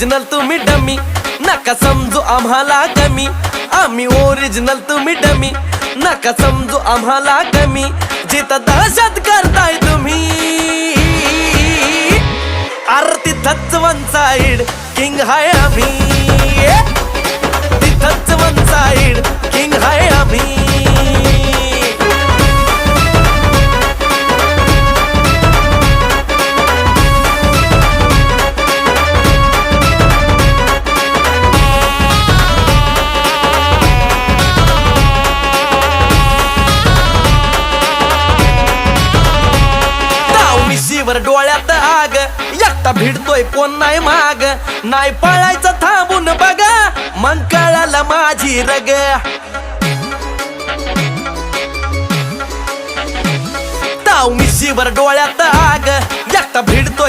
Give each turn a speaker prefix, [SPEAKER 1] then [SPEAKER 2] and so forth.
[SPEAKER 1] Original तुम्ही dummy, नका समजू आम्हाला कमी. आम्ही ओरिजिनल तुम्ही डमी, नका समजू आम्हाला कमी. जिथं दहशत करताय तुम्ही, अरे तिथंच वन साइड किंग हाय आम्ही. तिथंच वन साइड किंग हाय आम्ही. मिशीवर डोळ्यात आग, एकटा भिडतोय कोण नाही माग. नाही पळायचं थांबून बघा, मग कळालं माझी रग. ताव मिशीवर डोळ्यात आग, एकटा भिडतोय